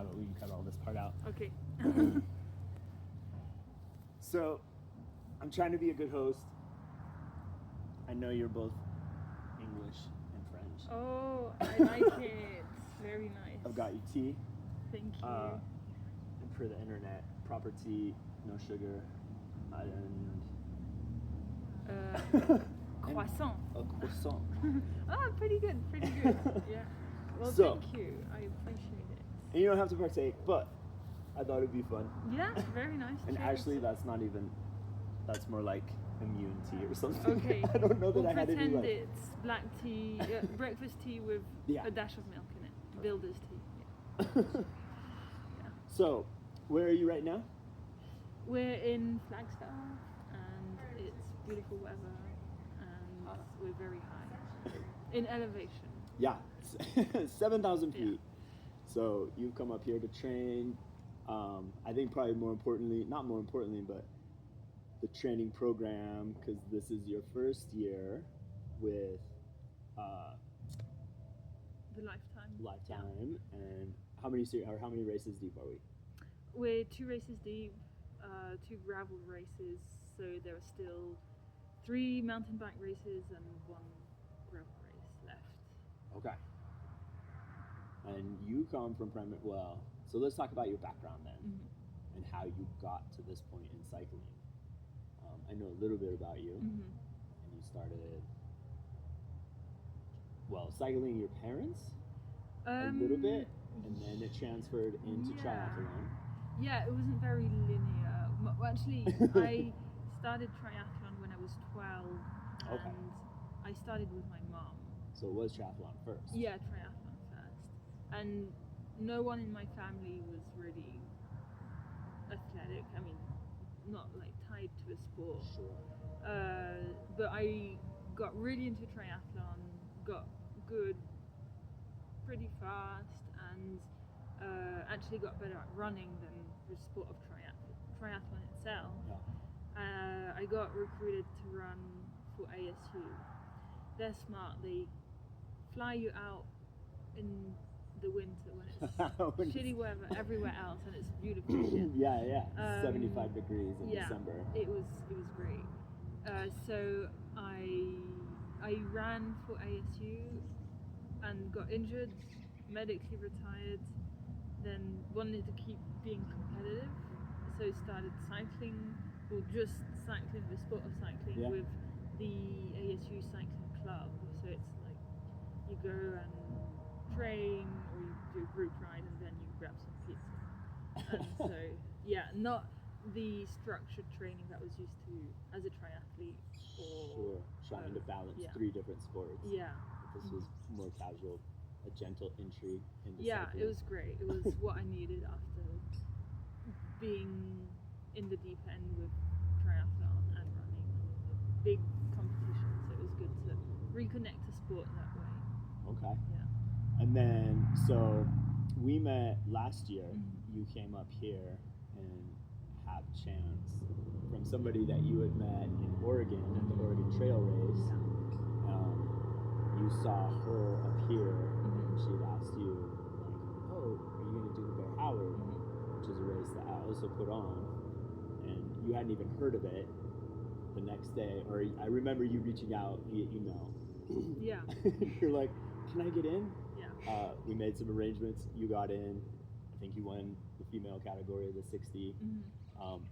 Yeah, but we can cut all this part out. Okay. So, I'm trying to be a good host. I know you're both English and French. Oh, I like it. Very nice. I've got you tea. Thank you. And for the internet, proper tea, no sugar, and Croissant. a croissant. Oh, pretty good. Yeah. Well, So- thank you. I appreciate it. And you don't have to partake, but I thought it'd be fun. Yeah, very nice. And Cheers. actually, that's more like immune tea or something. Okay. I don't know that we'll I had any pretend like. it's black tea, breakfast tea with Yeah. a dash of milk in it. Builder's tea. Yeah. So, where are you right now? We're in Flagstaff, and it's beautiful weather, and we're very high in elevation. Yeah, 7,000 feet. Yeah. So you've come up here to train. I think probably not more importantly, but the training program, because this is your first year with The lifetime. Lifetime. And how many races deep are we? We're 2 races deep, 2 gravel races, so there are still 3 mountain bike races and 1 gravel race left. Okay. And you come from so let's talk about your background then, Mm-hmm. and how you got to this point in cycling. I know a little bit about you, Mm-hmm. and you started, cycling your parents a little bit, and then it transferred into triathlon. Yeah, it wasn't very linear. Well, actually, I started triathlon when I was 12, and Okay. I started with my mom. So it was triathlon first. Yeah, triathlon first. And no one in my family was really athletic. I mean, not like tied to a sport. Sure. But I got really into triathlon, got good pretty fast, and actually got better at running than the sport of triathlon itself. Yeah. I got recruited to run for ASU. They're smart. They fly you out in the winter when it's shitty weather everywhere else, and it's beautiful. Yeah. 75 degrees in December. It was great. So I ran for ASU and got injured, medically retired, then wanted to keep being competitive, so started cycling, or just cycling, the sport of cycling, with the ASU cycling club. So it's like you go and train, or you do a group ride, and then you grab some pizza. And so not the structured training that was used to as a triathlete, or trying to balance 3 different sports. Yeah. This was more casual, a gentle entry into Yeah, cycling. it was great. It was what I needed after being in the deep end with triathlon and running and big competitions. So it was good to reconnect to sport that way. Okay. Yeah. And then, so we met last year. You came up here and had a chance from somebody that you had met in Oregon at the Oregon Trail Race. You saw her up here, and she had asked you, like, oh, are you going to do the Bear Howard, which is a race that I also put on, and you hadn't even heard of it the next day, or I remember you reaching out via email. Yeah. You're like, can I get in? Yeah. We made some arrangements. You got in. I think you won the female category, the 60.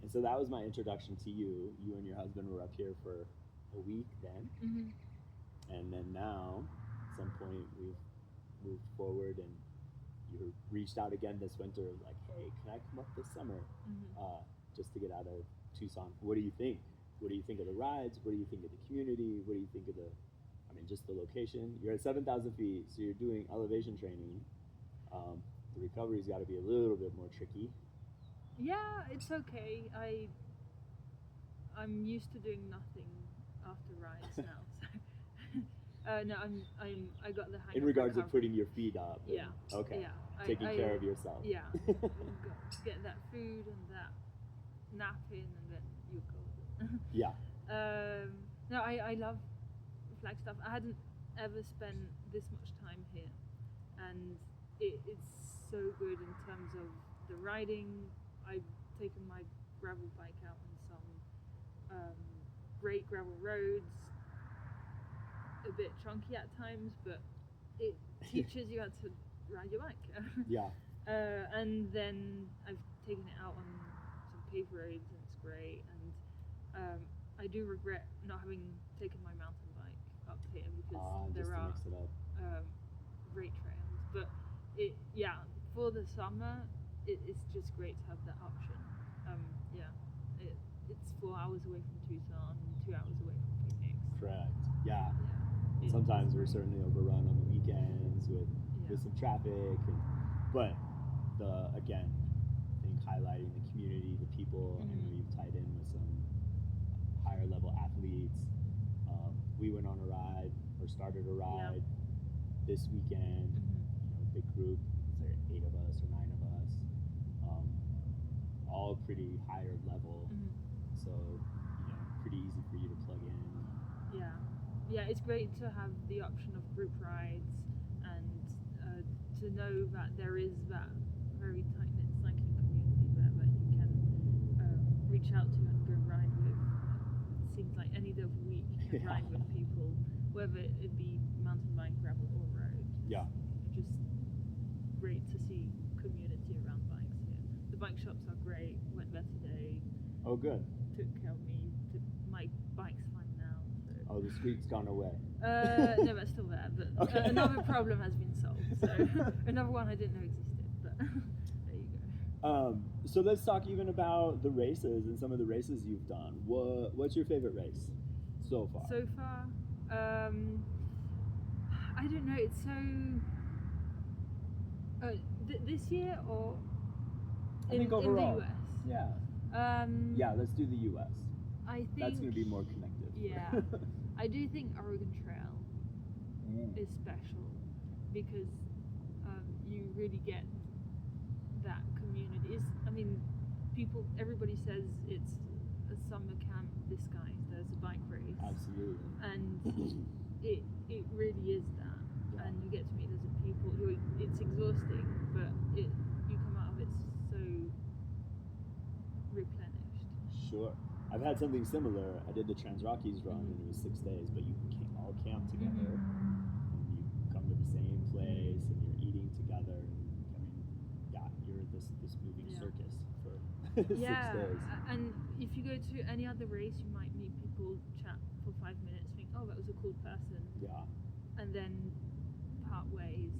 And so that was my introduction to you. You and your husband were up here for a week then. And then now, at some point, we've moved forward, and you reached out again this winter, like, hey, can I come up this summer just to get out of Tucson? What do you think? What do you think of the rides? What do you think of the community? What do you think of just the location? You're at 7,000 feet, so you're doing elevation training. The recovery's got to be a little bit more tricky. Yeah, it's okay. I'm used to doing nothing after rides now. So no, I got the hang. In regards of putting your feet up. Yeah. Okay. Yeah. Taking care of yourself. Yeah. Get that food and that nap in, and then you go. Yeah. No, I love Flagstaff. I hadn't ever spent this much time here, and it's so good in terms of the riding. I've taken my gravel bike out on some great gravel roads, a bit chunky at times, but it teaches you how to ride your bike. Yeah. And then I've taken it out on some paved roads, and it's great. And I do regret not having taken my mountain bike up here because there are just to mix it up. Great trails. But for the summer, it's just great to have that option. It's 4 hours away from Tucson, 2 hours away from Phoenix. Correct. Yeah. Yeah. Sometimes we're certainly overrun on the weekends with some traffic, but again, I think highlighting the community, the people. I know you've tied in with some higher level athletes. We went on a ride or started a ride this weekend. Big group. There are 8 of us or 9 of us, all pretty higher level. So pretty easy for you to plug in. Yeah, it's great to have the option of group rides and to know that there is that very tight-knit cycling community there that you can reach out to and go ride with. It seems like any day of the week you can ride with people, whether it be mountain bike, gravel, or road. It's just great to see community around bikes here. The bike shops are great. Went there today. Oh, good. Took care of me. My bike's fine now. So. Oh, the squeak's gone away. No, it's still there, but Okay. Another problem has been solved. So another one I didn't know existed, but there you go. So let's talk even about the races and some of the races you've done. What's your favorite race so far? So far, I don't know. It's so this year or I think overall. in the US. Yeah. Let's do the US. I think That's going to be more connected. Yeah. I do think Oregon Trail is special because you really get that community. Everybody says it's a summer camp disguised as a bike race. Absolutely. And it really is that. And you get to meet loads of people. It's exhausting, but you come out of it so replenished. Sure. I've had something similar. I did the Trans Rockies run, and it was 6 days, but you all camp together, and you come to the same place, and you're eating together. And, you're this moving circus for 6 days. And if you go to any other race, you might meet people, chat for 5 minutes, think, oh, that was a cool person. Yeah. And then part ways.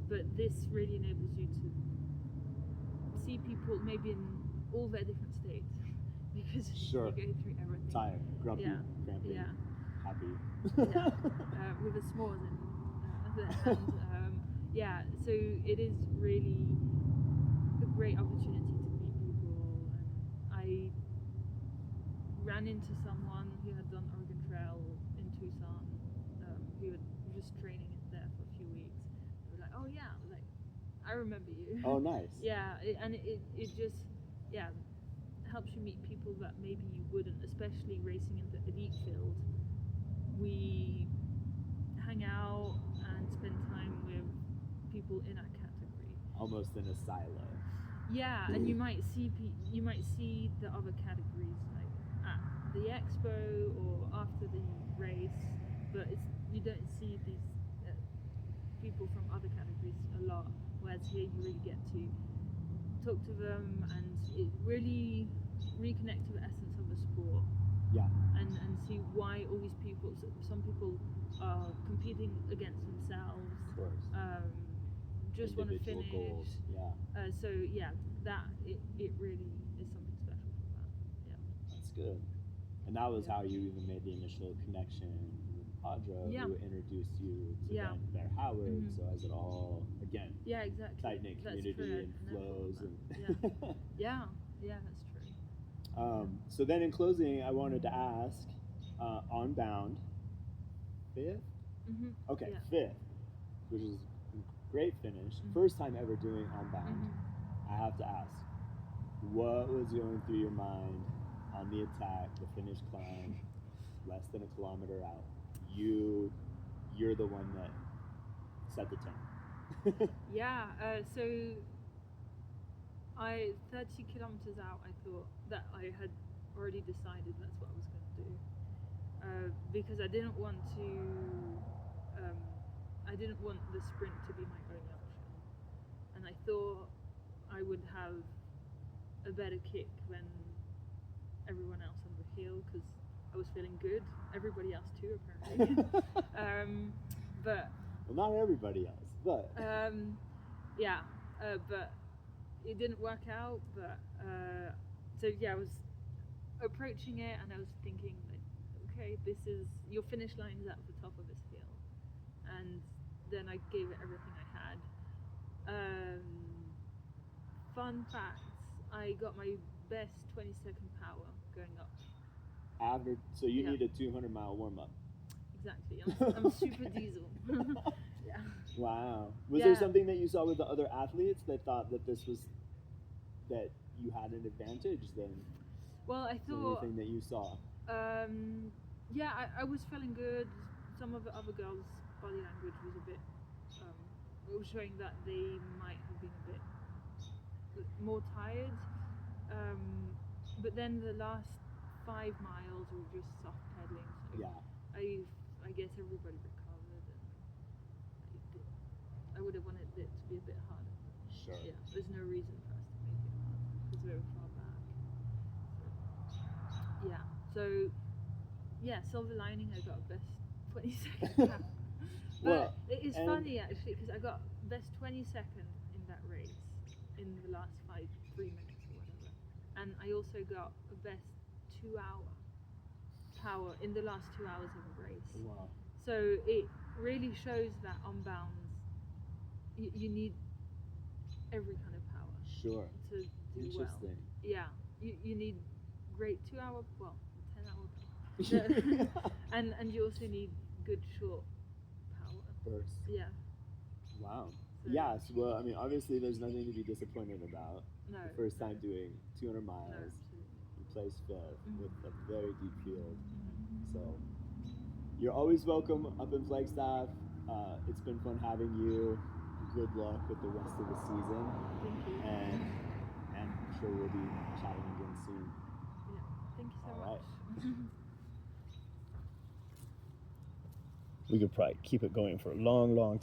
But this really enables you to see people maybe in all their different states. Because you go through everything. Tired, grumpy, crampy, happy. With a s'mores in the hand. So it is really a great opportunity to meet people. And I ran into someone who had done Oregon Trail in Tucson, who was just training there for a few weeks. They were like, oh yeah, I remember you. Oh, nice. It just helps you meet people that maybe you wouldn't, especially racing in the elite field. We hang out and spend time with people in our category. Almost in a silo. Yeah, and you might see the other categories like at the expo or after the race, but you don't see these people from other categories a lot. Whereas here you really get to talk to them, and it really reconnect to the essence of the sport. Yeah. And see why all these people. Some people are competing against themselves. Of course. Just want to finish. Goals. Yeah. That it really is something special for that. Yeah. That's good. And that was how you even made the initial connection with Audra, who introduced you to then Bear Howard. So as it all again. Yeah, exactly. Tight-knit community and flows and. Yeah, that's true. So then in closing, I wanted to ask, Unbound, 5th? Okay, 5th, which is a great finish. First time ever doing Unbound. I have to ask, what was going through your mind on the attack, the finish climb, less than a kilometer out? You're the one that set the tone. Yeah, so 30 kilometers out, I thought that I had already decided that's what I was going to do, because I didn't want the sprint to be my only option, and I thought I would have a better kick than everyone else on the hill because I was feeling good. Everybody else too, apparently. But well, not everybody else, but yeah, but it didn't work out. But so yeah, I was approaching it and I was thinking, like, okay, this is your finish line is at the top of this hill, and then I gave it everything I had. Fun facts: I got my best 20-second power going up. so you Yeah. need a 200-mile warm-up. Exactly. I'm super diesel. Yeah. Wow. Was Yeah. there something that you saw with the other athletes that thought that that you had an advantage then? Well, I Is there thought. anything that you saw? Yeah, I was feeling good. Some of the other girls' body language was a bit. It was showing that they might have been a bit more tired. But then the last 5 miles were just soft pedaling. So Yeah. I guess everybody recovered, and I would have wanted it to be a bit harder. Sure. Yeah, there's no reason for us to make it hard because we were far back. So silver lining, I got a best 20-second power. But it is funny actually because I got best 22nd in that race in the last 3 minutes or whatever, and I also got a best 2-hour power in the last 2 hours of a race. Wow. So it really shows that Unbound, you need every kind of power. Sure. To do Interesting. well. Yeah, you need great 2-hour, 10-hour power. and you also need good short power. Burst. Yeah. Wow. So, Yes. Well, I mean, obviously, there's nothing to be disappointed about. No. The first time doing 200 miles, No, absolutely. you placed 5th with a very deep field. Mm-hmm. So you're always welcome up in Flagstaff. It's been fun having you. Good luck with the rest of the season. Thank you. And I'm sure we'll be chatting again soon. Yeah. Thank you so All much. right. We could probably keep it going for a long, long time.